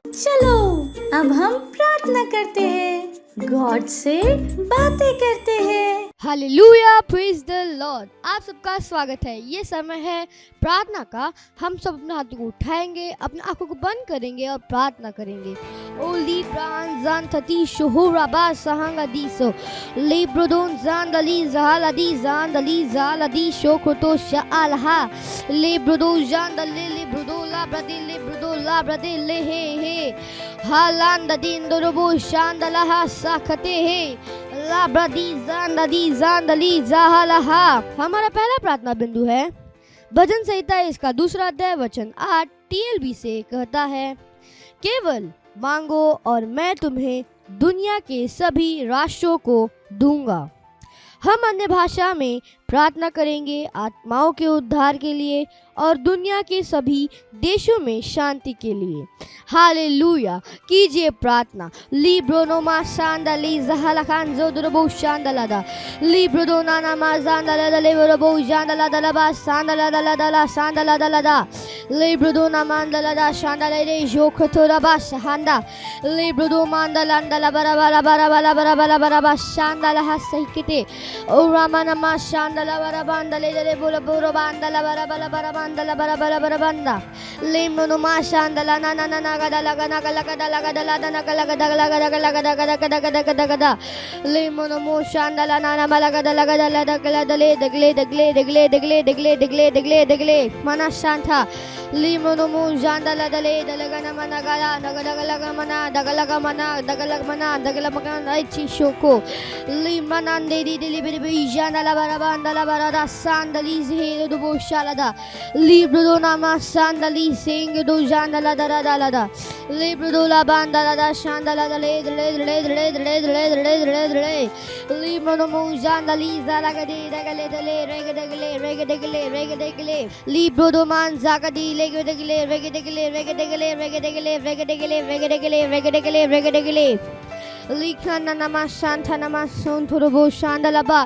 चलो अब हम प्रार्थना करते हैं, गॉड से बातें करते हैं। Hallelujah, praise the Lord. आप सबका स्वागत है। ये समय है प्रार्थना का। हम सब अपने हाथों को उठाएंगे, अपने आंखों को बंद करेंगे और प्रार्थना करेंगे। ओ ली ब्रान जान थती शोहरा बा सहांगा दीसो ले ब्रोदोन जान दली जहाला दी जान दली जाला दी शोखतो शालहा ले ब्रोदो जान दले ले ब्रोदो ला ब्रदे ले ब्रोदो ला ब्रदे ले हे हालान ददीन दोरबो शांदलहा साखते हे लाब्रदी जांदली जाहलहा। हमारा पहला प्रार्थना बिंदु है भजन संहिता इसका दूसरा अध्याय वचन 8 TLB से कहता है, केवल मांगो और मैं तुम्हें दुनिया के सभी राष्ट्रों को दूंगा। हम अन्य भाषा में प्रार्थना करेंगे आत्माओं के उद्धार के लिए और दुनिया के सभी देशों में शांति के लिए। हालेलुया, कीजिए प्रार्थना। लिब्रोनोमा शांदली जहलखान जोदरबो शांदलादा लिब्रोदोनाना मा जांदलादा लेबरबो जांदलादा शांदलादा शांदलादा लिब्रोदोना मांदलादा शांदले जोखतोरबा शांदा लिब्रोदो मांदलांदला बराबरा बराबरा बराबरा बराबरा शांदला सहिकते ओ रामानमा शांदला बराबांदले ले बोलो बोरो बांदला बराबरा बराबांदला बराबरा बराबांदा लिमनो मा शांदला ना ना ना गदा लगा ना गला गदा लगा दला ना गला गदा लगा गदा गदा गदा गदा गदा गदा गदा लिमनो मो शांदला ना ना मला गदा लगा दला दगला दले दगले दगले दगले दगले दगले दगले दगले दगले मना शांता लिमनो मो शांदला दले दलगा ना मना गला नगला गला मना दगला मना दगला मना दगला मना आई शोको लिमना देदी दिली बिबी जानला बराबांदला बरादा शांदली जे दो बोशालादा लिब्रो नामा शांदली सिंग दो जानला दरा दला लिब्रो ला बांदला शांदला दले दले दले दले दले दले दले दले दले लिमनो मो जानली जाला गदी दगले दले रेग दगले रेग दगले रेग दगले लिब्रो दो मान जागदी लेग दगले रेग दगले रेग दगले रेग दगले रेग दगले रेग दगले रेग दगले रेग दगले लिखना नमा शांता नमा सोंथुरबो शांदलाबा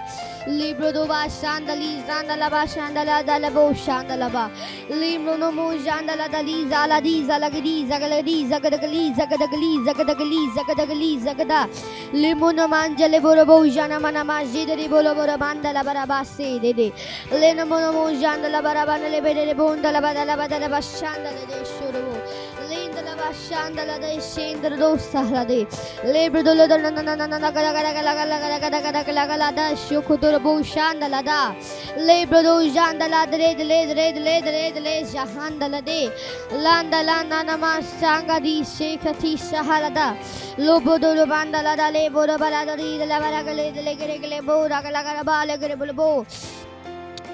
लिब्रोदोबा शांदली जांदलाबा शांदला दलबो शांदलाबा लिब्रोनो मो शांदला दली जालादी जालगदी जगलदी जगदगली जगदगली जगदगली जगदगली जगदा लिमोनो मांजले बोरबो जाना मना माजिदरी बोलो बोरो बांदला बराबा से दे लेनो मोनो मो शांदला बराबा ले बेरे बोंदला बदला बदला शांदला दे शुरबो लेंदला शांदला दे शेंद्र दो सहला दे लेब्रो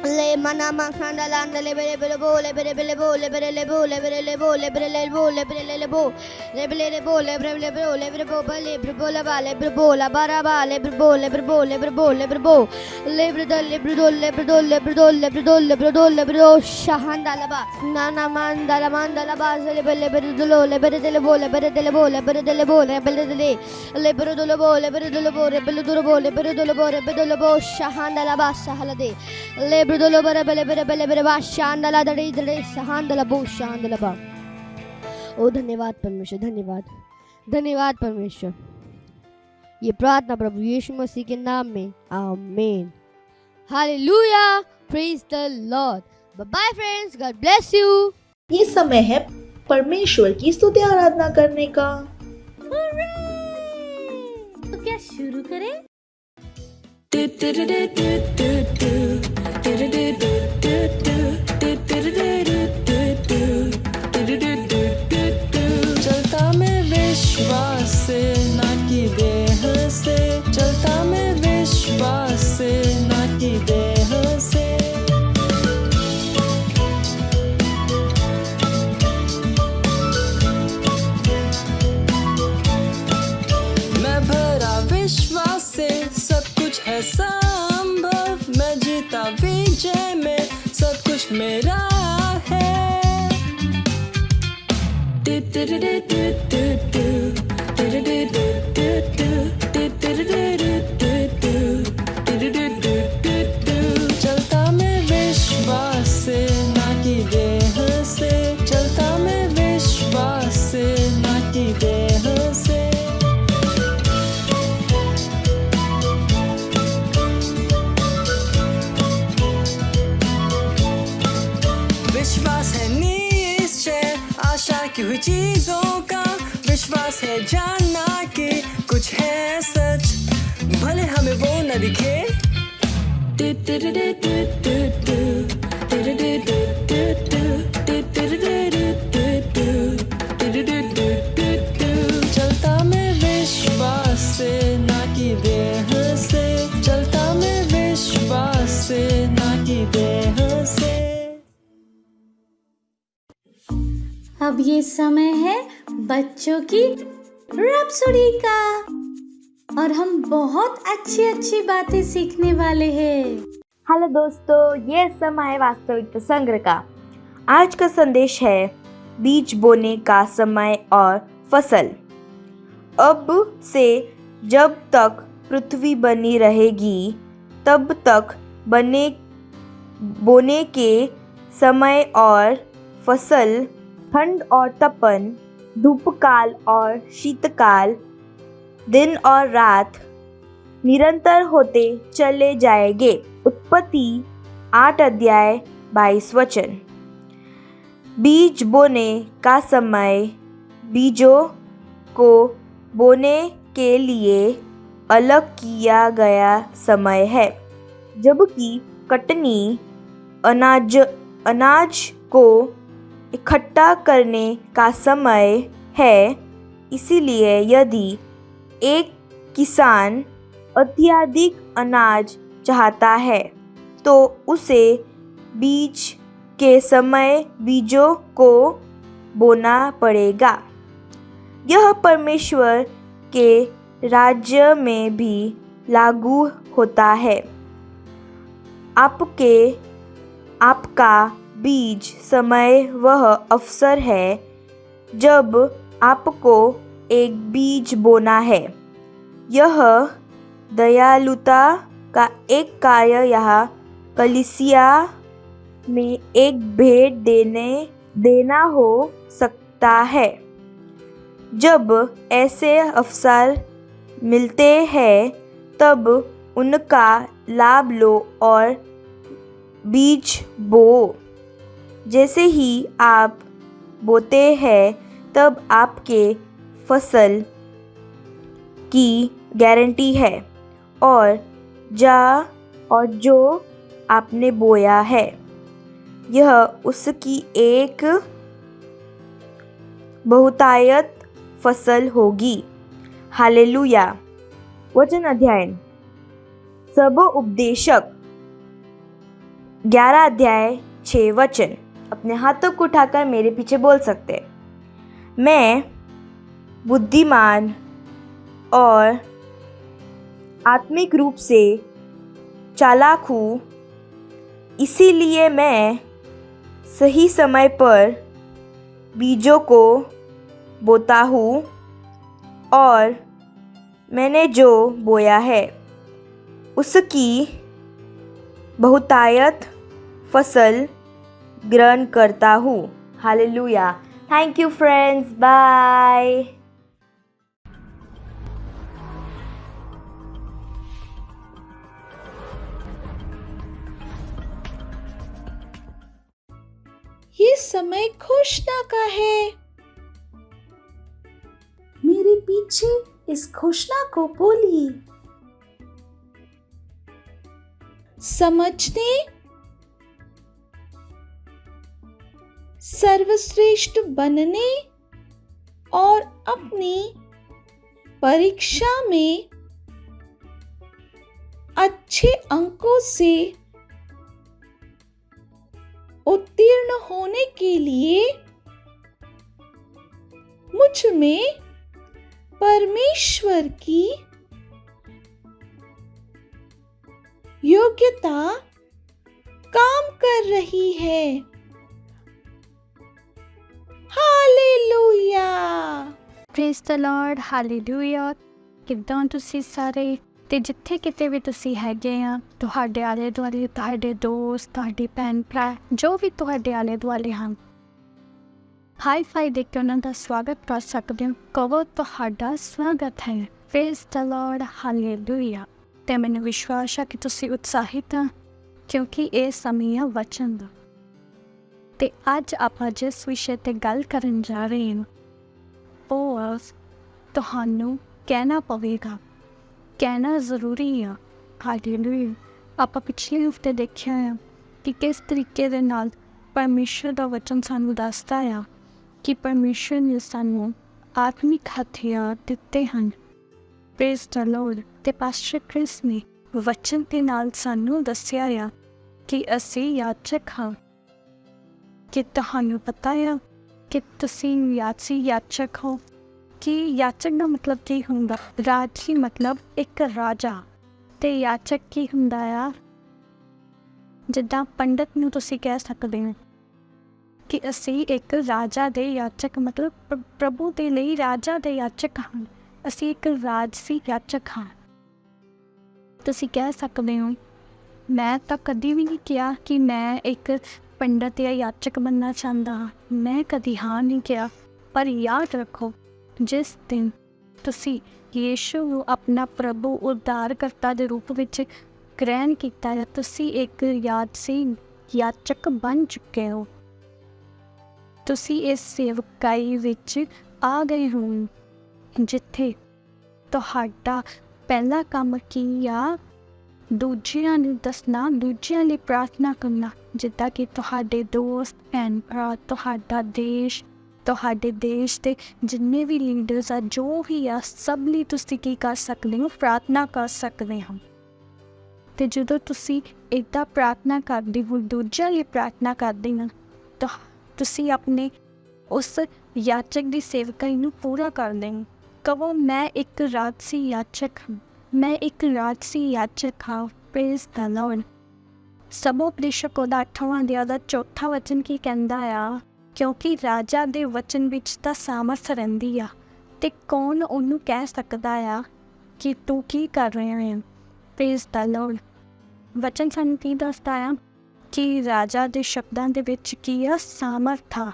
le mana makanda landa le bere bo le bere bele bo le bere le bo le bere le bo le bere le bo le bere le bo le bere le bo le bere le bo le bere bo le bere bo la ba le bere bo la bara ba le bere bo le bere bo le bere bo le bere bo le bere do le bere do le bere do le bere do le bere do le bere do le bere do shahanda la ba nana manda la ba le bere do le bere de le bo le bere de le bo le bere de le bo le bere de le bere do le bo le bere do le bo le bere do le bo le bere do le bo le bere do le bo shahanda la ba sahala de le बरे बरे बरे बरे बरे बा शांदला दड़े दड़े शांदला बो शांदला बा। ओ धन्यवाद परमेश्वर, धन्यवाद धन्यवाद परमेश्वर। ये प्रार्थना प्रभु यीशु मसीह के नाम में, आमीन। Hallelujah, praise the Lord. Bye bye friends, God bless you. ये समय है परमेश्वर की स्तुति आराधना करने का। तो क्या शुरू करें? चलता मैं विश्वास से ना कि देह से, चलता मैं विश्वास से ना कि देह से। मैं भरा विश्वास से, सब कुछ है संभव, मैं जीता विजय में, सब कुछ मेरा है। चलता मैं विश्वास से ना कि देह से, चलता मैं विश्वास से ना कि देह से। विश्वास है निश्चय आशा की हुई चीजों का, विश्वास है जानना कि कुछ है सच, भले हमें वो न दिखे। चलता मैं विश्वास से ना कि देह से, चलता मैं विश्वास से ना कि देह से। अब ये समय है बच्चों की रैप्सोडी का और हम बहुत अच्छी अच्छी बातें सीखने वाले हैं। हेलो दोस्तों, ये समय है वास्तविकता संग्रह का। आज का संदेश है बीज बोने का समय और फसल। अब से जब तक पृथ्वी बनी रहेगी तब तक बोने के समय और फसल, ठंड और तपन, धूपकाल और शीतकाल, दिन और रात निरंतर होते चले जाएंगे। उत्पत्ति 8 अध्याय 22 वचन। बीज बोने का समय बीजों को बोने के लिए अलग किया गया समय है, जबकि कटनी अनाज को इकट्ठा करने का समय है। इसीलिए यदि एक किसान अत्यधिक अनाज चाहता है तो उसे बीज के समय बीजों को बोना पड़ेगा। यह परमेश्वर के राज्य में भी लागू होता है। आपका बीज समय वह अवसर है जब आपको एक बीज बोना है। यह दयालुता का एक कार्य यहाँ कलीसिया में एक भेंट देना हो सकता है। जब ऐसे अवसर मिलते हैं तब उनका लाभ लो और बीज बो। जैसे ही आप बोते हैं तब आपके फसल की गारंटी है और जो आपने बोया है यह उसकी एक बहुतायत फसल होगी। हालेलुया। वचन अध्ययन। सब उपदेशक 11 अध्याय 6 वचन। अपने हाथों को उठाकर मेरे पीछे बोल सकते। मैं बुद्धिमान और आत्मिक रूप से चालाक हूँ, इसीलिए मैं सही समय पर बीजों को बोता हूँ और मैंने जो बोया है उसकी बहुतायत फसल ग्रहण करता हूँ। Hallelujah. Thank you friends, bye. ये समय घोषणा का है। मेरे पीछे इस घोषणा को बोलिए। समझने, सर्वश्रेष्ठ बनने और अपनी परीक्षा में अच्छे अंकों से उत्तीर्ण होने के लिए मुझ में परमेश्वर की योग्यता काम कर रही है। Hallelujah. Praise the Lord. Hallelujah. ਕਿੱਦਾਂ ਤੁਸੀਂ ਸਾਰੇ ਤੇ ਜਿੱਥੇ ਕਿਤੇ ਵੀ ਤੁਸੀਂ ਹੈਗੇ ਆ, ਤੁਹਾਡੇ ਆਲੇ ਦੁਆਲੇ ਤੁਹਾਡੇ ਦੋਸਤ, ਤੁਹਾਡੇ ਭੈਣ ਭਰਾ ਜੋ ਵੀ ਤੁਹਾਡੇ ਆਲੇ ਦੁਆਲੇ ਹਨ, ਹਾਈ ਫਾਈ ਦੇ ਕੇ ਉਹਨਾਂ ਦਾ ਸਵਾਗਤ ਕਰ ਸਕਦੇ ਹੋ। ਕਹੋ ਤੁਹਾਡਾ ਸਵਾਗਤ ਹੈ। Praise the Lord, hallelujah. ਤੇ ਮੈਨੂੰ ਵਿਸ਼ਵਾਸ ਹੈ ਕਿ ਤੁਸੀਂ ਉਤਸ਼ਾਹਿਤ ਹੋ, ਕਿਉਂਕਿ ਇਹ ਸਮੇਂ ਆ ਵਚਨ ਦਾ। ਤੇ ਅੱਜ ਆਪਾਂ ਜਿਸ ਵਿਸ਼ੇ ਤੇ ਗੱਲ ਕਰਨ ਜਾ ਰਹੇ ਹਾਂ ਉਹ ਤੁਹਾਨੂੰ ਕਹਿਣਾ ਪਵੇਗਾ, ਕਹਿਣਾ ਜ਼ਰੂਰੀ ਆ। ਹਾਲੇਲੂਇਆ। ਆਪਾਂ ਪਿਛਲੇ ਹਫ਼ਤੇ ਦੇਖਿਆ ਆ ਕਿ ਕਿਸ ਤਰੀਕੇ ਦੇ ਨਾਲ ਪਰਮੇਸ਼ਰ ਦਾ ਵਚਨ ਸਾਨੂੰ ਦੱਸਦਾ ਆ ਕਿ ਪਰਮੇਸ਼ਰ ਨੇ ਸਾਨੂੰ ਆਤਮਿਕ ਹਥਿਆਰ ਦਿੱਤੇ ਹਨ। Praise the Lord. ਤੇ ਪਾਸਟਰ ਕ੍ਰਿਸ ਨੇ ਵਚਨ ਦੇ ਨਾਲ ਸਾਨੂੰ ਦੱਸਿਆ ਆ ਕਿ ਅਸੀਂ ਯਾਚਕ ਹਾਂ। ਕਿ ਤੁਹਾਨੂੰ ਪਤਾ ਆ ਕਿ ਤੁਸੀਂ ਯਾਚਕ ਹੋ। ਕਿ ਯਾਚਕ ਦਾ ਮਤਲਬ ਕੀ ਹੁੰਦਾ? ਰਾਜੀ ਮਤਲਬ ਇੱਕ ਰਾਜਾ। ਤੇ ਯਾਚਕ ਕੀ ਹੁੰਦਾ ਆ? ਜਿੱਦਾਂ ਪੰਡਤ ਨੂੰ ਤੁਸੀਂ ਕਹਿ ਸਕਦੇ ਹੋ ਕਿ ਅਸੀਂ ਇੱਕ ਰਾਜਾ ਦੇ ਯਾਚਕ, ਮਤਲਬ ਪ੍ਰਭੂ ਦੇ ਲਈ ਰਾਜਾ ਦੇ ਯਾਚਕ ਹਾਂ। ਅਸੀਂ ਇੱਕ ਰਾਜਸੀ ਯਾਚਕ ਹਾਂ। ਤੁਸੀਂ ਕਹਿ ਸਕਦੇ ਹੋ ਮੈਂ ਤਾਂ ਕਦੀ ਵੀ ਨਹੀਂ ਕਿਹਾ ਕਿ ਮੈਂ ਇੱਕ ਪੰਡਤ ਜਾਂ ਯਾਚਕ ਬਣਨਾ ਚਾਹੁੰਦਾ ਹਾਂ। ਮੈਂ ਕਦੀ ਹਾਂ ਨਹੀਂ ਕਿਹਾ। ਪਰ ਯਾਦ ਰੱਖੋ, ਜਿਸ ਦਿਨ ਤੁਸੀਂ ਯੀਸ਼ੂ ਨੂੰ ਆਪਣਾ ਪ੍ਰਭੂ ਉद्धारकर्ता ਦੇ ਰੂਪ ਵਿੱਚ ਗ੍ਰਹਿਣ ਕੀਤਾ ਹੈ, ਤੁਸੀਂ ਇੱਕ ਯਾਚਕ ਬਣ ਚੁੱਕੇ ਹੋ। ਤੁਸੀਂ ਇਸ ਸੇਵਕਾਈ ਵਿੱਚ ਆ ਗਏ ਹੋ ਜਿੱਥੇ ਤੁਹਾਡਾ ਪਹਿਲਾ ਕੰਮ ਕੀ ਆ? ਦੂਜਿਆਂ ਨੂੰ ਦੱਸਣਾ, ਦੂਜਿਆਂ ਲਈ ਪ੍ਰਾਰਥਨਾ ਕਰਨਾ। ਜਿੱਦਾਂ ਕਿ ਤੁਹਾਡੇ ਦੋਸਤ, ਭੈਣ ਭਰਾ, ਤੁਹਾਡੇ ਦੇਸ਼ ਦੇ ਜਿੰਨੇ ਵੀ ਲੀਡਰਸ ਆ, ਜੋ ਵੀ ਆ, ਸਭ ਲਈ ਤੁਸੀਂ ਕੀ ਕਰ ਸਕਦੇ ਹੋ? ਪ੍ਰਾਰਥਨਾ ਕਰ ਸਕਦੇ ਹੋ। ਅਤੇ ਜਦੋਂ ਤੁਸੀਂ ਇੱਦਾਂ ਪ੍ਰਾਰਥਨਾ ਕਰਦੇ ਹੋ, ਦੂਜਿਆਂ ਲਈ ਪ੍ਰਾਰਥਨਾ ਕਰਦੇ ਹੋ, ਤਾਂ ਤੁਸੀਂ ਆਪਣੇ ਉਸ ਯਾਚਕ ਦੀ ਸੇਵਕਾਈ ਨੂੰ ਪੂਰਾ ਕਰਦੇ ਹੋ। ਕਹੋ ਮੈਂ ਇੱਕ ਰਾਜਸੀ ਯਾਚਕ ਹਾਂ। ਮੈਂ ਇੱਕ ਰਾਜਸੀ ਯਾਚਕ ਹਾਂ। Praise the Lord. ਸਭੋਪਦੇਸ਼ਕ ਉਹਦਾ 8ਵਾਂ ਅਧਿਆਇ ਦਾ 4ਥਾ ਵਚਨ ਕੀ ਕਹਿੰਦਾ ਆ? ਕਿਉਂਕਿ ਰਾਜਾ ਦੇ ਵਚਨ ਵਿੱਚ ਤਾਂ ਸਾਮਰਥ ਰਹਿੰਦੀ ਆ, ਅਤੇ ਕੌਣ ਉਹਨੂੰ ਕਹਿ ਸਕਦਾ ਆ ਕਿ ਤੂੰ ਕੀ ਕਰ ਰਿਹਾ ਹੈ? Praise the Lord. ਵਚਨ ਸਾਨੂੰ ਕੀ ਦੱਸਦਾ ਆ ਕਿ ਰਾਜਾ ਦੇ ਸ਼ਬਦਾਂ ਦੇ ਵਿੱਚ ਕੀ ਆ? ਸਾਮਰਥ ਆ।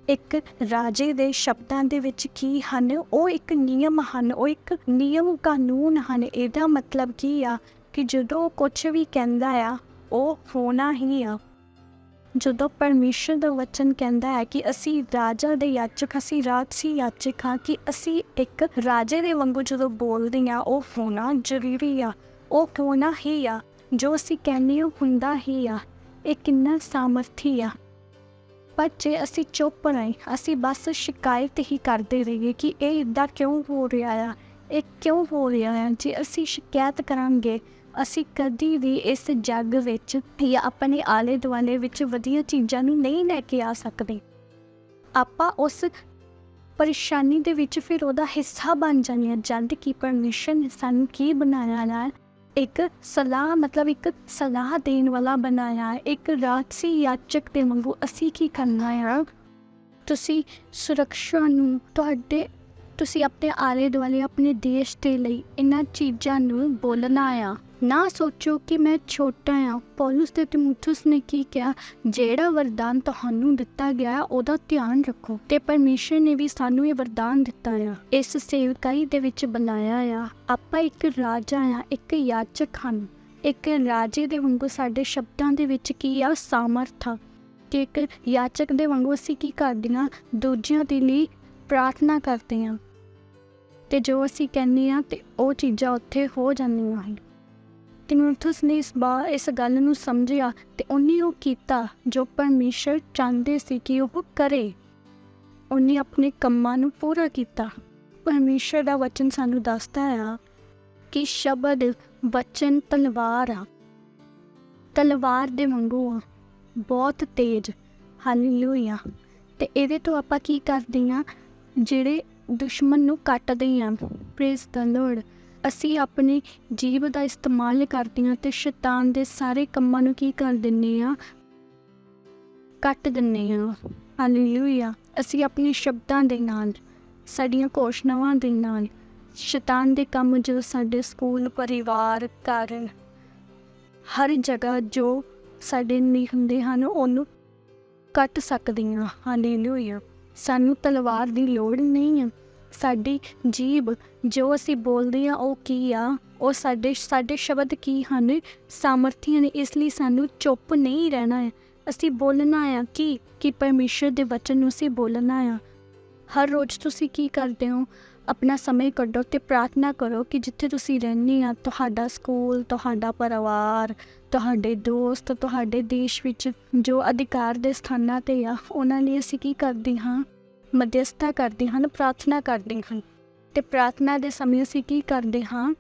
ਇੱਕ ਰਾਜੇ ਦੇ ਸ਼ਬਦਾਂ ਦੇ ਵਿੱਚ ਕੀ ਹਨ? ਉਹ ਇੱਕ ਨਿਯਮ ਹਨ, ਉਹ ਇੱਕ ਨਿਯਮ ਕਾਨੂੰਨ ਹਨ। ਇਹਦਾ ਮਤਲਬ ਕੀ ਆ ਕਿ ਜਦੋਂ ਕੁਛ ਵੀ ਕਹਿੰਦਾ ਆ ਉਹ ਹੋਣਾ ਹੀ ਆ। ਜਦੋਂ ਪਰਮੇਸ਼ਰ ਦਾ ਵਚਨ ਕਹਿੰਦਾ ਹੈ ਕਿ ਅਸੀਂ ਰਾਜਾ ਦੇ ਯਾਚਕ, ਅਸੀਂ ਰਾਜਸੀ ਯਾਚਕ ਹਾਂ, ਕਿ ਅਸੀਂ ਇੱਕ ਰਾਜੇ ਦੇ ਵਾਂਗੂ ਜਦੋਂ ਬੋਲਦੇ ਹਾਂ, ਉਹ ਹੋਣਾ ਜ਼ਰੂਰੀ ਆ। ਉਹ ਹੋਣਾ ਹੀ ਆ। ਜੋ ਅਸੀਂ ਕਹਿੰਦੇ ਉਹ ਹੁੰਦਾ ਹੀ ਆ। ਇਹ ਕਿੰਨਾ ਸਾਮਰਥੀ ਆ। ਪਰ ਜੇ ਅਸੀਂ ਚੁੱਪ ਰਹੇ, ਅਸੀਂ ਬਸ ਸ਼ਿਕਾਇਤ ਹੀ ਕਰਦੇ ਰਹੀਏ ਕਿ ਇਹ ਇੱਦਾਂ ਕਿਉਂ ਹੋ ਰਿਹਾ ਆ, ਇਹ ਕਿਉਂ ਹੋ ਰਿਹਾ ਆ, ਜੇ ਅਸੀਂ ਸ਼ਿਕਾਇਤ ਕਰਾਂਗੇ, ਅਸੀਂ ਕਦੀ ਵੀ ਇਸ ਜੱਗ ਵਿੱਚ ਜਾਂ ਆਪਣੇ ਆਲੇ ਦੁਆਲੇ ਵਿੱਚ ਵਧੀਆ ਚੀਜ਼ਾਂ ਨੂੰ ਨਹੀਂ ਲੈ ਕੇ ਆ ਸਕਦੇ। ਆਪਾਂ ਉਸ ਪਰੇਸ਼ਾਨੀ ਦੇ ਵਿੱਚ ਫਿਰ ਉਹਦਾ ਹਿੱਸਾ ਬਣ ਜਾਂਦੇ ਹਾਂ। ਜਦ ਕਿ ਪਰਮੇਸ਼ਰ ਨੇ ਸਾਨੂੰ ਕੀ ਬਣਾਇਆ ਹੈ? ਇੱਕ ਸਲਾਹ, ਮਤਲਬ ਇੱਕ ਸਲਾਹ ਦੇਣ ਵਾਲਾ ਬਣਾਇਆ ਹੈ। ਇੱਕ ਰਾਜਸੀ ਯਾਚਕ ਦੇ ਵਾਂਗੂ ਅਸੀਂ ਕੀ ਕਰਨਾ ਆ? ਤੁਸੀਂ ਸੁਰੱਖਿਆ ਨੂੰ ਤੁਸੀਂ ਆਪਣੇ ਆਲੇ ਦੁਆਲੇ, ਆਪਣੇ ਦੇਸ਼ ਦੇ ਲਈ ਇਹਨਾਂ ਚੀਜ਼ਾਂ ਨੂੰ ਬੋਲਣਾ ਆ। ਨਾ ਸੋਚੋ ਕਿ ਮੈਂ ਛੋਟਾ ਹਾਂ। ਪੌਲੁਸ ਤੇ ਤਿਮੋਥਿਉਸ ਨੇ ਕੀ ਕਿਹਾ? ਜਿਹੜਾ ਵਰਦਾਨ ਤੁਹਾਨੂੰ ਦਿੱਤਾ ਗਿਆ ਉਹਦਾ ਧਿਆਨ ਰੱਖੋ। ਤੇ ਪਰਮੇਸ਼ਰ ਨੇ ਵੀ ਸਾਨੂੰ ਇਹ ਵਰਦਾਨ ਦਿੱਤਾ ਆ, ਇਸ ਸੇਵਕਾਈ ਦੇ ਵਿੱਚ ਬਣਾਇਆ ਆ। ਆਪਾਂ ਇੱਕ ਰਾਜਾ ਆ, ਇੱਕ ਯਾਚਕ ਹਨ। ਇੱਕ ਰਾਜੇ ਦੇ ਵਾਂਗੂ ਸਾਡੇ ਸ਼ਬਦਾਂ ਦੇ ਵਿੱਚ ਕੀ ਆ? ਸਾਮਰਥ ਆ। ਕਿ ਇੱਕ ਯਾਚਕ ਦੇ ਵਾਂਗੂ ਅਸੀਂ ਕੀ ਕਰਦੇ ਹਾਂ? ਦੂਜਿਆਂ ਦੇ ਲਈ ਪ੍ਰਾਰਥਨਾ ਕਰਦੇ ਹਾਂ। ਅਤੇ ਜੋ ਅਸੀਂ ਕਹਿੰਦੇ ਹਾਂ ਅਤੇ ਉਹ ਚੀਜ਼ਾਂ ਉੱਥੇ ਹੋ ਜਾਂਦੀਆਂ ਹਨ। ਤਿਮੋਥਿਉਸ ਨੇ ਇਸ ਗੱਲ ਨੂੰ ਸਮਝਿਆ ਅਤੇ ਉਹਨੇ ਉਹ ਕੀਤਾ ਜੋ ਪਰਮੇਸ਼ਰ ਚਾਹੁੰਦੇ ਸੀ ਕਿ ਉਹ ਕਰੇ। ਉਹਨੇ ਆਪਣੇ ਕੰਮਾਂ ਨੂੰ ਪੂਰਾ ਕੀਤਾ। ਪਰਮੇਸ਼ਰ ਦਾ ਵਚਨ ਸਾਨੂੰ ਦੱਸਦਾ ਆ ਕਿ ਸ਼ਬਦ ਵਚਨ ਤਲਵਾਰ ਆ, ਤਲਵਾਰ ਦੇ ਵਾਂਗੂ ਆ, ਬਹੁਤ ਤੇਜ਼। ਹਾਲੇਲੂਇਆ। ਅਤੇ ਇਹਦੇ ਤੋਂ ਆਪਾਂ ਕੀ ਕਰਦੇ ਹਾਂ? ਜਿਹੜੇ ਦੁਸ਼ਮਣ ਨੂੰ ਕੱਟਦੇ ਹਾਂ। Praise the Lord. ਅਸੀਂ ਆਪਣੀ ਜੀਭ ਦਾ ਇਸਤੇਮਾਲ ਕਰਦੇ ਹਾਂ ਅਤੇ ਸ਼ੈਤਾਨ ਦੇ ਸਾਰੇ ਕੰਮਾਂ ਨੂੰ ਕੀ ਕਰ ਦਿੰਦੇ ਹਾਂ? ਕੱਟ ਦਿੰਦੇ ਹਾਂ। ਹਾਲੇਲੂਇਆ। ਅਸੀਂ ਆਪਣੇ ਸ਼ਬਦਾਂ ਦੇ ਨਾਲ, ਸਾਡੀਆਂ ਘੋਸ਼ਣਾਵਾਂ ਦੇ ਨਾਲ ਸ਼ੈਤਾਨ ਦੇ ਕੰਮ, ਜੋ ਸਾਡੇ ਸਕੂਲ, ਪਰਿਵਾਰ, ਘਰ, ਹਰ ਜਗ੍ਹਾ ਜੋ ਸਾਡੇ ਨਹੀਂ ਹੁੰਦੇ ਹਨ, ਉਹਨੂੰ ਕੱਟ ਸਕਦੇ ਹਾਂ। ਹਾਲੇਲੂਇਆ। ਸਾਨੂੰ ਤਲਵਾਰ ਦੀ ਲੋੜ ਨਹੀਂ ਆ। ਸਾਡੀ ਜੀਭ ਜੋ ਅਸੀਂ ਬੋਲਦੇ ਆ ਉਹ ਕੀ ਆ, ਉਹ ਸਾਡੇ ਸ਼ਬਦ ਕੀ ਹਨ, ਸਾਮਰਥੀ ਨੇ। ਇਸ ਲਈ ਸਾਨੂੰ ਚੁੱਪ ਨਹੀਂ ਰਹਿਣਾ ਹੈ, ਅਸੀਂ ਬੋਲਣਾ ਆ ਕਿ ਪਰਮੇਸ਼ਰ ਦੇ ਵਚਨ ਨੂੰ ਅਸੀਂ ਬੋਲਣਾ ਆ। ਹਰ ਰੋਜ਼ ਤੁਸੀਂ ਕੀ ਕਰਦੇ ਹੋ? ਆਪਣਾ ਸਮੇਂ ਕੱਢੋ ਤੇ ਪ੍ਰਾਰਥਨਾ ਕਰੋ ਕਿ ਜਿੱਥੇ ਤੁਸੀਂ ਰਹਿੰਦੇ ਆ, ਤੁਹਾਡਾ ਸਕੂਲ, ਤੁਹਾਡਾ ਪਰਿਵਾਰ, ਤੁਹਾਡੇ ਦੋਸਤ, ਤੁਹਾਡੇ ਦੇਸ਼ ਵਿੱਚ ਜੋ ਅਧਿਕਾਰ ਦੇ ਸਥਾਨਾਂ 'ਤੇ ਆ, ਉਹਨਾਂ ਲਈ ਅਸੀਂ ਕੀ ਕਰਦੇ ਹਾਂ? ਮਧਿਅਸਥਤਾ ਕਰਦੇ ਹਨ, ਪ੍ਰਾਰਥਨਾ ਕਰਦੇ ਹਨ। ਅਤੇ ਪ੍ਰਾਰਥਨਾ ਦੇ ਸਮੇਂ ਅਸੀਂ ਕੀ ਕਰਦੇ ਹਾਂ?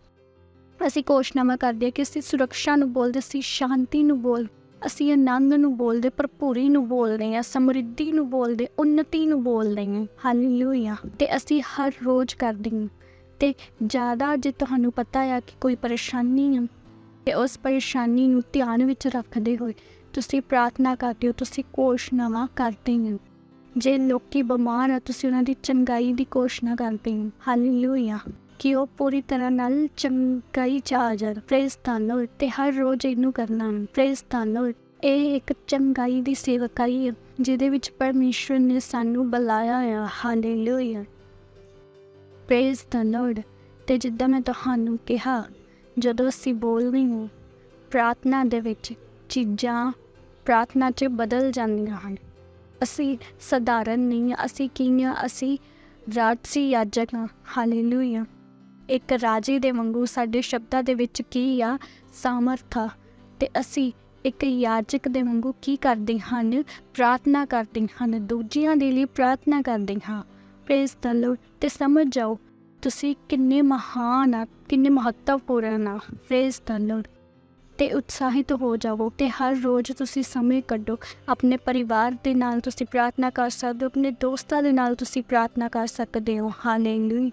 ਅਸੀਂ ਘੋਸ਼ਣਾਵਾਂ ਕਰਦੇ ਹਾਂ ਕਿ ਅਸੀਂ ਸੁਰੱਖਿਆ ਨੂੰ ਬੋਲਦੇ, ਅਸੀਂ ਸ਼ਾਂਤੀ ਨੂੰ ਬੋਲ, ਅਸੀਂ ਆਨੰਦ ਨੂੰ ਬੋਲਦੇ, ਭਰਪੂਰੀ ਨੂੰ ਬੋਲਦੇ ਹਾਂ, ਸਮਰਿੱਧੀ ਨੂੰ ਬੋਲਦੇ, ਉੱਨਤੀ ਨੂੰ ਬੋਲਦੇ ਹਾਂ। ਹਾਲੇਲੂਇਆ। ਅਤੇ ਅਸੀਂ ਹਰ ਰੋਜ਼ ਕਰਦੇ ਹਾਂ। ਅਤੇ ਜ਼ਿਆਦਾ ਜੇ ਤੁਹਾਨੂੰ ਪਤਾ ਆ ਕਿ ਕੋਈ ਪਰੇਸ਼ਾਨੀ ਆ, ਅਤੇ ਉਸ ਪਰੇਸ਼ਾਨੀ ਨੂੰ ਧਿਆਨ ਵਿੱਚ ਰੱਖਦੇ ਹੋਏ ਤੁਸੀਂ ਪ੍ਰਾਰਥਨਾ ਕਰਦੇ ਹੋ, ਤੁਸੀਂ ਘੋਸ਼ਣਾਵਾਂ ਕਰਦੇ ਹੋ। ਜੇ ਲੋਕੀ ਬਿਮਾਰ ਆ, ਤੁਸੀਂ ਉਹਨਾਂ ਦੀ ਚੰਗਾਈ ਦੀ ਘੋਸ਼ਣਾ ਕਰਦੇ ਹੋ। ਹਾਲੇਲੂਇਆ। ਕਿ ਉਹ ਪੂਰੀ ਤਰ੍ਹਾਂ ਨਾਲ ਚੰਗਾਈ 'ਚ ਆ ਜਾਣ। ਪ੍ਰੇਜ਼ ਧੰਨਵਾਦ। ਅਤੇ ਹਰ ਰੋਜ਼ ਇਹਨੂੰ ਕਰਨਾ। ਪ੍ਰੇਜ਼ ਧੰਨਵਾਦ। ਇਹ ਇੱਕ ਚੰਗਾਈ ਦੀ ਸੇਵਕਾਈ ਹੈ ਜਿਹਦੇ ਵਿੱਚ ਪਰਮੇਸ਼ਰ ਨੇ ਸਾਨੂੰ ਬੁਲਾਇਆ ਆ। ਹਾਲੇਲੂਇਆ। ਪ੍ਰੇਜ਼ ਧੰਨਵਾਦ। ਅਤੇ ਜਿੱਦਾਂ ਮੈਂ ਤੁਹਾਨੂੰ ਕਿਹਾ, ਜਦੋਂ ਅਸੀਂ ਬੋਲਦੇ ਹਾਂ ਪ੍ਰਾਰਥਨਾ ਦੇ ਵਿੱਚ, ਚੀਜ਼ਾਂ ਪ੍ਰਾਰਥਨਾ 'ਚ ਬਦਲ ਜਾਂਦੀਆਂ ਹਨ। ਅਸੀਂ ਸਧਾਰਨ ਨਹੀਂ ਹਾਂ, ਅਸੀਂ ਕੀ ਹਾਂ? ਅਸੀਂ ਰਾਜਸੀ ਯਾਜਕ ਹਾਂ। ਹਾਲੇਲੂਇਆ। ਇੱਕ ਰਾਜੇ ਦੇ ਵਾਂਗੂ ਸਾਡੇ ਸ਼ਬਦਾਂ ਦੇ ਵਿੱਚ ਕੀ ਆ? ਸਾਮਰਥ ਆ। ਅਤੇ ਅਸੀਂ ਇੱਕ ਯਾਜਕ ਦੇ ਵਾਂਗੂ ਕੀ ਕਰਦੇ ਹਨ? ਪ੍ਰਾਰਥਨਾ ਕਰਦੇ ਹਨ, ਦੂਜਿਆਂ ਦੇ ਲਈ ਪ੍ਰਾਰਥਨਾ ਕਰਦੇ ਹਾਂ। Praise the Lord. ਅਤੇ ਸਮਝ ਜਾਓ ਤੁਸੀਂ ਕਿੰਨੇ ਮਹਾਨ ਆ, ਕਿੰਨੇ ਮਹੱਤਵਪੂਰਨ ਆ। Praise the Lord. ਅਤੇ ਉਤਸ਼ਾਹਿਤ ਹੋ ਜਾਵੋ। ਅਤੇ ਹਰ ਰੋਜ਼ ਤੁਸੀਂ ਸਮੇਂ ਕੱਢੋ, ਆਪਣੇ ਪਰਿਵਾਰ ਦੇ ਨਾਲ ਤੁਸੀਂ ਪ੍ਰਾਰਥਨਾ ਕਰ ਸਕਦੇ ਹੋ, ਆਪਣੇ ਦੋਸਤਾਂ ਦੇ ਨਾਲ ਤੁਸੀਂ ਪ੍ਰਾਰਥਨਾ ਕਰ ਸਕਦੇ ਹੋ। ਹਾਲੇਲੂਇਆ।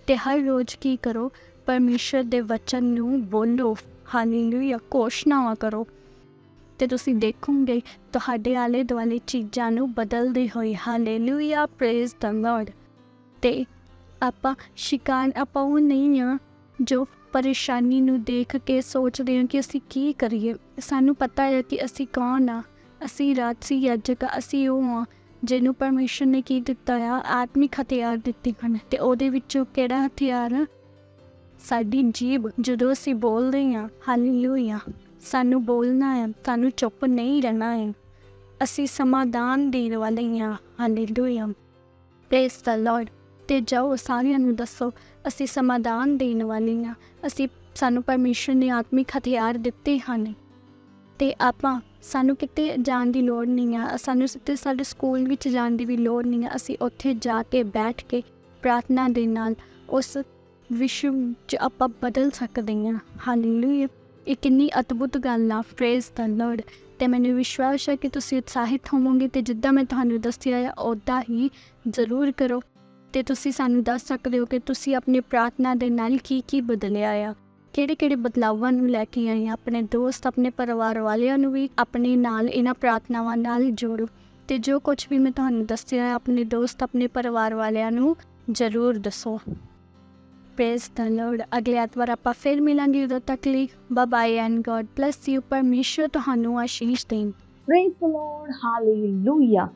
ਅਤੇ ਹਰ ਰੋਜ਼ ਕੀ ਕਰੋ? ਪਰਮੇਸ਼ਰ ਦੇ ਵਚਨ ਨੂੰ ਬੋਲੋ। ਹਾਲੇਲੂਇਆ। ਘੋਸ਼ਣਾਵਾਂ ਕਰੋ ਅਤੇ ਤੁਸੀਂ ਦੇਖੋਗੇ ਤੁਹਾਡੇ ਆਲੇ ਦੁਆਲੇ ਚੀਜ਼ਾਂ ਨੂੰ ਬਦਲਦੇ ਹੋਏ। ਹਾਲੇਲੂਇਆ। Praise the Lord. ਅਤੇ ਆਪਾਂ ਉਹ ਨਹੀਂ ਹਾਂ ਜੋ ਪਰੇਸ਼ਾਨੀ ਨੂੰ ਦੇਖ ਕੇ ਸੋਚਦੇ ਹਾਂ ਕਿ ਅਸੀਂ ਕੀ ਕਰੀਏ। ਸਾਨੂੰ ਪਤਾ ਹੈ ਕਿ ਅਸੀਂ ਕੌਣ ਆ। ਅਸੀਂ ਰਾਜਸੀ ਯਾਜਕ ਆ। ਅਸੀਂ ਉਹ ਹਾਂ ਜਿਹਨੂੰ ਪਰਮੇਸ਼ਰ ਨੇ ਕੀ ਦਿੱਤਾ ਆ? ਆਤਮਿਕ ਹਥਿਆਰ ਦਿੱਤੇ ਹਨ। ਅਤੇ ਉਹਦੇ ਵਿੱਚੋਂ ਕਿਹੜਾ ਹਥਿਆਰ? ਸਾਡੀ ਜੀਭ। ਜਦੋਂ ਅਸੀਂ ਬੋਲਦੇ ਹਾਂ, ਹਾਲੇਲੂਇਆ, ਸਾਨੂੰ ਬੋਲਣਾ ਹੈ, ਸਾਨੂੰ ਚੁੱਪ ਨਹੀਂ ਰਹਿਣਾ ਹੈ। ਅਸੀਂ ਸਮਾਧਾਨ ਦੇਣ ਵਾਲੇ ਹਾਂ। ਹਾਲੇਲੂਇਆ। Praise the Lord. ਅਤੇ ਜਾਓ ਸਾਰਿਆਂ ਨੂੰ ਦੱਸੋ ਅਸੀਂ ਸਮਾਧਾਨ ਦੇਣ ਵਾਲੇ ਹਾਂ। ਸਾਨੂੰ ਪਰਮੇਸ਼ਰ ਨੇ ਆਤਮਿਕ ਹਥਿਆਰ ਦਿੱਤੇ ਹਨ। ਅਤੇ ਸਾਨੂੰ ਕਿਤੇ ਜਾਣ ਦੀ ਲੋੜ ਨਹੀਂ ਆ। ਸਾਨੂੰ ਸਾਡੇ ਸਕੂਲ ਵਿੱਚ ਜਾਣ ਦੀ ਵੀ ਲੋੜ ਨਹੀਂ ਆ। ਅਸੀਂ ਉੱਥੇ ਜਾ ਕੇ ਬੈਠ ਕੇ ਪ੍ਰਾਰਥਨਾ ਦੇ ਨਾਲ ਉਸ ਵਿਸ਼ਵ 'ਚ ਆਪਾਂ ਬਦਲ ਸਕਦੇ ਹਾਂ। ਹਾਲੇਲੂਇਆ। ਇਹ ਕਿੰਨੀ ਅਦਭੁਤ ਗੱਲ ਆ। Praise the Lord. ਅਤੇ ਮੈਨੂੰ ਵਿਸ਼ਵਾਸ ਹੈ ਕਿ ਤੁਸੀਂ ਉਤਸ਼ਾਹਿਤ ਹੋਵੋਗੇ ਅਤੇ ਜਿੱਦਾਂ ਮੈਂ ਤੁਹਾਨੂੰ ਦੱਸਿਆ ਆ ਉੱਦਾਂ ਹੀ ਜ਼ਰੂਰ ਕਰੋ। ਅਤੇ ਤੁਸੀਂ ਸਾਨੂੰ ਦੱਸ ਸਕਦੇ ਹੋ ਕਿ ਤੁਸੀਂ ਆਪਣੀ ਪ੍ਰਾਰਥਨਾ ਦੇ ਨਾਲ ਕੀ ਬਦਲਿਆ ਆ, ਕਿਹੜੇ ਬਦਲਾਵਾਂ ਨੂੰ ਲੈ ਕੇ ਆਏ ਆ। ਆਪਣੇ ਦੋਸਤ, ਆਪਣੇ ਪਰਿਵਾਰ ਵਾਲਿਆਂ ਨੂੰ ਵੀ ਆਪਣੇ ਨਾਲ ਇਹਨਾਂ ਪ੍ਰਾਰਥਨਾਵਾਂ ਨਾਲ ਜੋੜੋ। ਅਤੇ ਜੋ ਕੁਛ ਵੀ ਮੈਂ ਤੁਹਾਨੂੰ ਦੱਸਿਆ ਆਪਣੇ ਦੋਸਤ, ਆਪਣੇ ਪਰਿਵਾਰ ਵਾਲਿਆਂ ਨੂੰ ਜ਼ਰੂਰ ਦੱਸੋ। Praise the Lord. ਅਗਲੇ ਐਤਵਾਰ ਆਪਾਂ ਫਿਰ ਮਿਲਾਂਗੇ। ਉਦੋਂ ਤੱਕ ਲਈ bye bye and God bless you. ਪਰਮੇਸ਼ਰ ਤੁਹਾਨੂੰ ਆਸ਼ੀष ਦੇं। Praise the Lord. हालेलुया।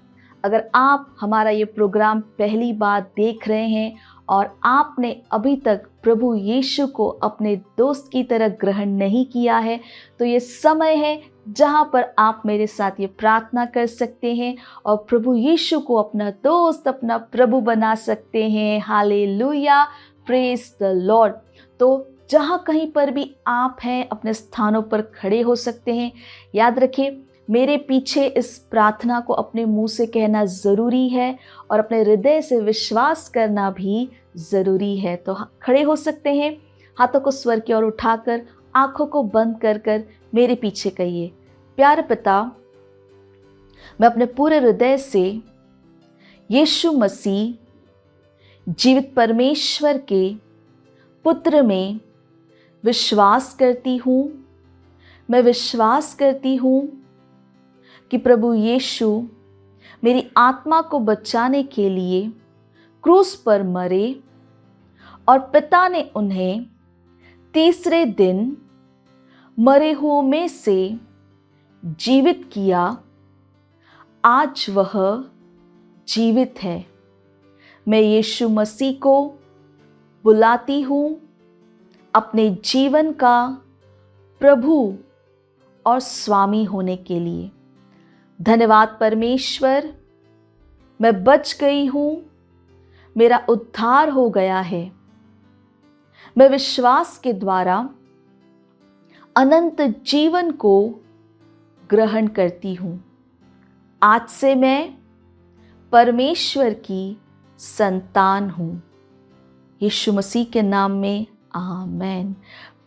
अगर आप हमारा ये प्रोग्राम पहली बार देख रहे हैं और आपने अभी तक प्रभु यीशु को अपने दोस्त की तरह ग्रहण नहीं किया है, तो ये समय है जहाँ पर आप मेरे साथ ये प्रार्थना कर सकते हैं और प्रभु यीशु को अपना दोस्त, अपना प्रभु बना सकते हैं। हालेलुया। Praise the Lord. तो जहाँ कहीं पर भी आप हैं, अपने स्थानों पर खड़े हो सकते हैं। याद रखिए, मेरे पीछे इस प्रार्थना को अपने मुंह से कहना ज़रूरी है और अपने हृदय से विश्वास करना भी ज़रूरी है। तो खड़े हो सकते हैं, हाथों को स्वर की ओर उठाकर, आंखों को बंद कर कर मेरे पीछे कहिए, प्यारे पिता, मैं अपने पूरे हृदय से यीशु मसीह जीवित परमेश्वर के पुत्र में विश्वास करती हूँ। मैं विश्वास करती हूँ कि प्रभु यीशु मेरी आत्मा को बचाने के लिए क्रूस पर मरे और पिता ने उन्हें तीसरे दिन मरे हुओं में से जीवित किया। आज वह जीवित है। मैं यीशु मसीह को बुलाती हूँ अपने जीवन का प्रभु और स्वामी होने के लिए। धन्यवाद परमेश्वर, मैं बच गई हूँ, मेरा उद्धार हो गया है। मैं विश्वास के द्वारा अनंत जीवन को ग्रहण करती हूँ। आज से मैं परमेश्वर की संतान हूँ। यीशु मसीह के नाम में amen.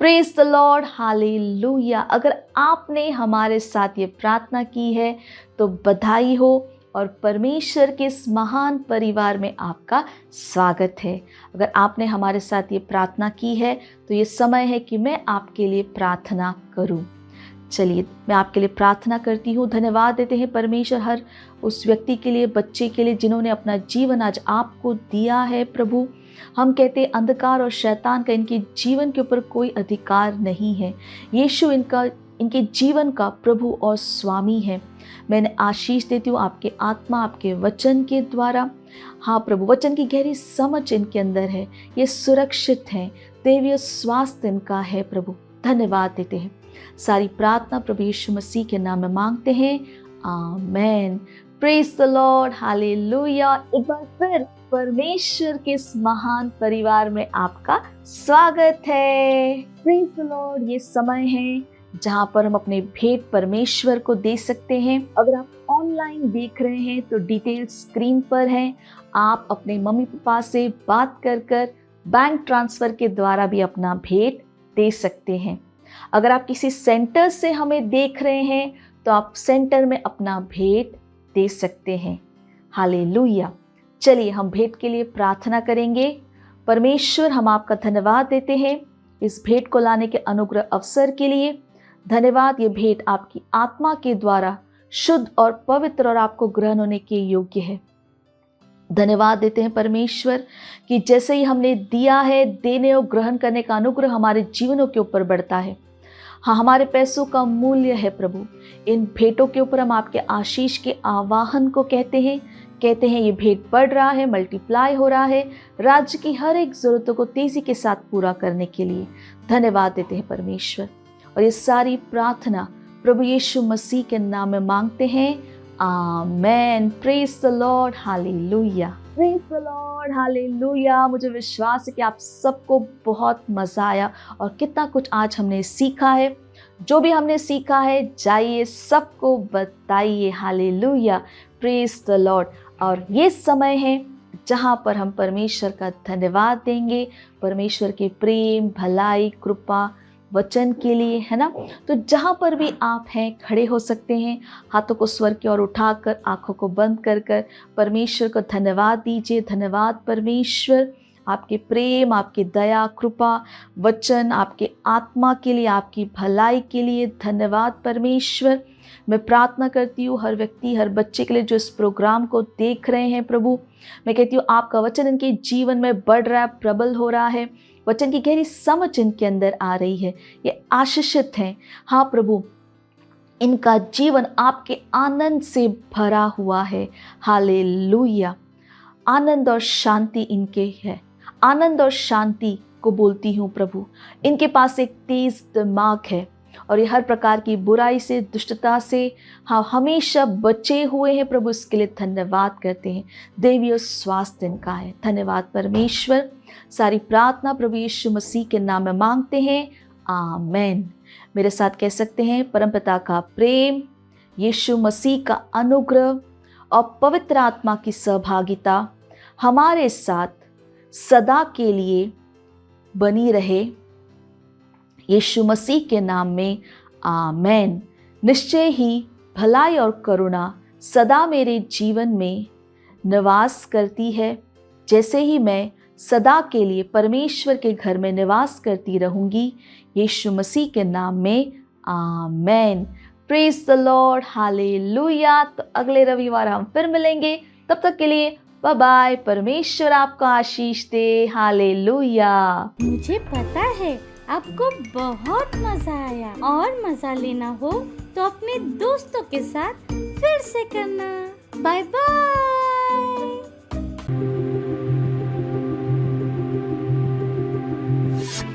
Praise the Lord, hallelujah. अगर आपने हमारे साथ ये प्रार्थना की है तो बधाई हो और परमेश्वर के इस महान परिवार में आपका स्वागत है। अगर आपने हमारे साथ ये प्रार्थना की है तो ये समय है कि मैं आपके लिए प्रार्थना करूं। चलिए मैं आपके लिए प्रार्थना करती हूँ। धन्यवाद देते हैं परमेश्वर हर उस व्यक्ति के लिए, बच्चे के लिए जिन्होंने अपना जीवन आज आपको दिया है। प्रभु, हम कहते हैं अंधकार और शैतान का इनके जीवन के ऊपर कोई अधिकार नहीं है। यीशु इनके जीवन का प्रभु और स्वामी है। मैंने आशीष देती हूँ आपके आत्मा, आपके वचन के द्वारा। हाँ प्रभु, वचन की गहरी समझ इनके अंदर है, ये सुरक्षित हैं, दैवीय स्वास्थ्य इनका है। प्रभु धन्यवाद देते हैं। सारी प्रार्थना प्रभु यीशु मसीह के नाम में मांगते हैं, amen. Praise the Lord, hallelujah. एक बार फिर परमेश्वर के इस महान परिवार में आपका स्वागत है। Praise the Lord. ये समय है जहाँ पर हम अपने भेंट परमेश्वर को दे सकते हैं। अगर आप ऑनलाइन देख रहे हैं तो डिटेल स्क्रीन पर है। आप अपने मम्मी पापा से बात कर बैंक ट्रांसफ़र के द्वारा भी अपना भेंट दे सकते हैं। अगर आप किसी सेंटर से हमें देख रहे हैं तो आप सेंटर में अपना भेंट दे सकते हैं। हालेलुया। चलिए हम भेंट के लिए प्रार्थना करेंगे। परमेश्वर, हम आपका धन्यवाद देते हैं इस भेंट को लाने के अनुग्रह अवसर के लिए। धन्यवाद, ये भेंट आपकी आत्मा के द्वारा शुद्ध और पवित्र और आपको ग्रहण होने के योग्य है। धन्यवाद देते हैं परमेश्वर कि जैसे ही हमने दिया है, देने और ग्रहण करने का अनुग्रह हमारे जीवनों के ऊपर बढ़ता है। हाँ, हमारे पैसों का मूल्य है प्रभु। इन भेंटों के ऊपर हम आपके आशीष के आवाहन को कहते हैं ये भेंट बढ़ रहा है, मल्टीप्लाई हो रहा है, राज्य की हर एक जरूरतों को तेजी के साथ पूरा करने के लिए धन्यवाद देते हैं परमेश्वर। और ये सारी प्रार्थना प्रभु यीशु मसीह के नाम में मांगते हैं, amen. Praise the Lord, hallelujah. Praise the Lord, hallelujah. मुझे विश्वास है कि आप सबको बहुत मज़ा आया और कितना कुछ आज हमने सीखा है। जो भी हमने सीखा है जाइए सबको बताइए। Hallelujah, praise the Lord. और ये समय है जहाँ पर हम परमेश्वर का धन्यवाद देंगे, परमेश्वर के प्रेम, भलाई, कृपा, वचन के लिए, है ना। तो जहाँ पर भी आप हैं खड़े हो सकते हैं, हाथों को स्वर की ओर उठाकर, आंखों को बंद कर परमेश्वर को धन्यवाद दीजिए। धन्यवाद परमेश्वर, आपके प्रेम, आपकी दया, कृपा, वचन, आपके आत्मा के लिए, आपकी भलाई के लिए धन्यवाद परमेश्वर। मैं प्रार्थना करती हूँ हर व्यक्ति, हर बच्चे के लिए जो इस प्रोग्राम को देख रहे हैं प्रभु। मैं कहती हूँ आपका वचन इनके जीवन में बढ़ रहा है, प्रबल हो रहा है, वचन की गहरी समझ इनके अंदर आ रही है, ये आशीषित हैं। हाँ प्रभु, इनका जीवन आपके आनंद से भरा हुआ है। हालेलुया। आनंद और शांति इनके है। आनंद और शांति को बोलती हूँ प्रभु। इनके पास एक तेज दिमाग है और ये हर प्रकार की बुराई से, दुष्टता से हाँ हमेशा बचे हुए हैं प्रभु। इसके लिए धन्यवाद करते हैं। दैवीय स्वास्थ्य इनका है। धन्यवाद परमेश्वर। सारी प्रार्थना प्रभु यीशु मसीह के नाम में मांगते हैं, आमेन। मेरे साथ कह सकते हैं, परमपिता का प्रेम, यीशु मसीह का अनुग्रह और पवित्र आत्मा की सहभागिता हमारे साथ सदा के लिए बनी रहे। यीशु मसीह के नाम में आमेन। निश्चय ही भलाई और करुणा सदा मेरे जीवन में निवास करती है, जैसे ही मैं सदा के लिए परमेश्वर के घर में निवास करती रहूंगी। यीशु मसीह के नाम में amen. Praise the Lord, hallelujah. तो अगले रविवार हम फिर मिलेंगे, तब तक के लिए बाय बाय। परमेश्वर आपका आशीष दे। हालेलुया। मुझे पता है आपको बहुत मजा आया और मजा लेना हो तो अपने दोस्तों के साथ फिर से करना। Bye bye.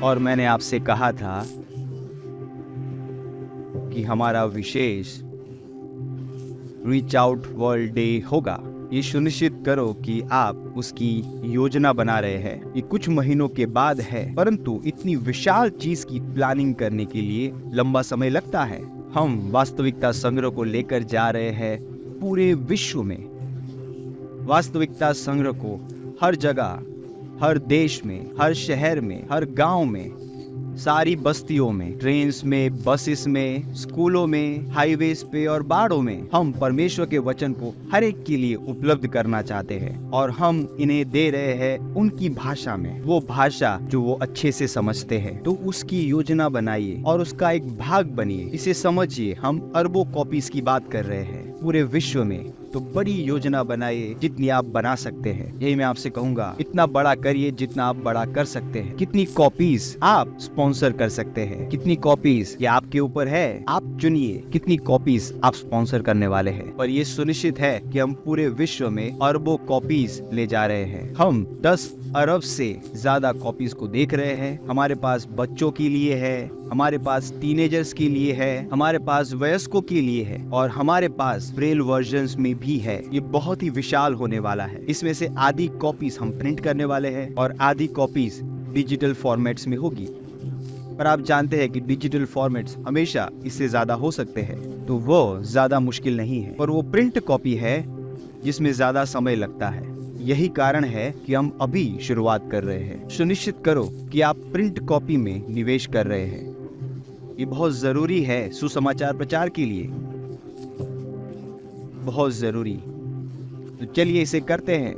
और मैंने आपसे कहा था कि हमारा विशेष रीच आउट वर्ल्ड डे होगा। ये सुनिश्चित करो कि आप उसकी योजना बना रहे हैं। ये कुछ महीनों के बाद है, परंतु इतनी विशाल चीज की प्लानिंग करने के लिए लंबा समय लगता है। हम वास्तविकता संग्रह को लेकर जा रहे हैं पूरे विश्व में। वास्तविकता संग्रह को हर जगह, हर देश में, हर शहर में, हर गांव में, सारी बस्तियों में, ट्रेन्स में, बसेस में, स्कूलों में, हाईवेज पे और बाड़ों में हम परमेश्वर के वचन को हर एक के लिए उपलब्ध करना चाहते हैं और हम इन्हें दे रहे हैं उनकी भाषा में, वो भाषा जो वो अच्छे से समझते हैं। तो उसकी योजना बनाइए और उसका एक भाग बनिए। इसे समझिए, हम अरबों कॉपीज की बात कर रहे हैं पूरे विश्व में। तो बड़ी योजना बनाइए जितनी आप बना सकते हैं। यही मैं आपसे कहूंगा, इतना बड़ा करिए जितना आप बड़ा कर सकते हैं। कितनी कॉपीज आप स्पॉन्सर कर सकते हैं, कितनी कॉपीज ये आपके ऊपर है। आप चुनिए कितनी कॉपीज आप स्पॉन्सर करने वाले हैं। पर ये सुनिश्चित है कि हम पूरे विश्व में अरबों कॉपीज ले जा रहे हैं। हम 10 अरब से ज्यादा कॉपीज को देख रहे हैं। हमारे पास बच्चों के लिए है, हमारे पास टीनेजर्स के लिए है, हमारे पास वयस्कों के लिए है और हमारे पास ब्रेल वर्जन्स में भी है। ये बहुत ही विशाल होने वाला है। इसमें से आधी कॉपीज हम प्रिंट करने वाले हैं और आधी कॉपीज डिजिटल फॉर्मेट्स में होगी। पर आप जानते हैं कि डिजिटल फॉर्मेट्स हमेशा इससे ज्यादा हो सकते हैं, तो वो ज्यादा मुश्किल नहीं है। पर वो प्रिंट कॉपी है जिसमें ज्यादा समय लगता है। यही कारण है कि हम अभी शुरुआत कर रहे हैं। सुनिश्चित करो कि आप प्रिंट कॉपी में निवेश कर रहे हैं। ये बहुत जरूरी है सुसमाचार प्रचार के लिए, बहुत जरूरी। तो चलिए इसे करते हैं,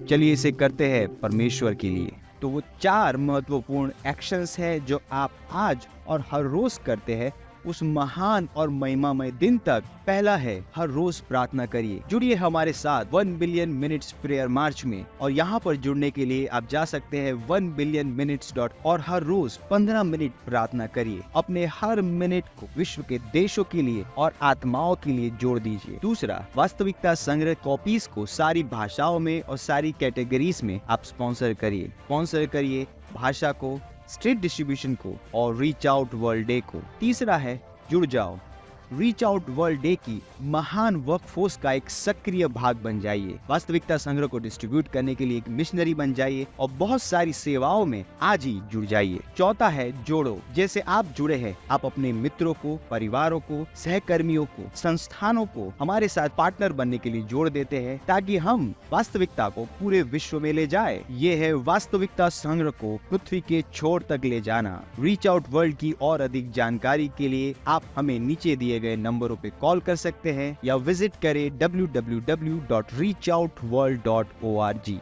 चलिए इसे करते हैं परमेश्वर के लिए। तो वो 4 महत्वपूर्ण एक्शंस है जो आप आज और हर रोज करते हैं उस महान और महिमामय दिन तक। पहला है, हर रोज प्रार्थना करिए। जुड़िए हमारे साथ 1 बिलियन मिनट्स प्रेयर मार्च में, और यहाँ पर जुड़ने के लिए आप जा सकते हैं 1billionminutes. और हर रोज 15 मिनट प्रार्थना करिए। अपने हर मिनट को विश्व के देशों के लिए और आत्माओं के लिए जोड़ दीजिए। दूसरा, वास्तविकता संग्रह कॉपीज को सारी भाषाओं में और सारी कैटेगरीज में आप स्पॉन्सर करिए भाषा को, स्ट्रीट डिस्ट्रीब्यूशन को और रीच आउट वर्ल्ड डे को। तीसरा है, जुड़ जाओ। रीच आउट वर्ल्ड डे की महान वर्कफोर्स का एक सक्रिय भाग बन जाइए। वास्तविकता संग्रह को डिस्ट्रीब्यूट करने के लिए एक मिशनरी बन जाइए और बहुत सारी सेवाओं में आज ही जुड़ जाइए। चौथा है, जोड़ो। जैसे आप जुड़े हैं, आप अपने मित्रों को, परिवारों को, सहकर्मियों को, संस्थानों को हमारे साथ पार्टनर बनने के लिए जोड़ देते हैं ताकि हम वास्तविकता को पूरे विश्व में ले जाए। ये है वास्तविकता संग्रह को पृथ्वी के छोर तक ले जाना। रीच आउट वर्ल्ड की और अधिक जानकारी के लिए आप हमें नीचे दिए गए नंबरों पे कॉल कर सकते हैं या विजिट करें www.reachoutworld.org।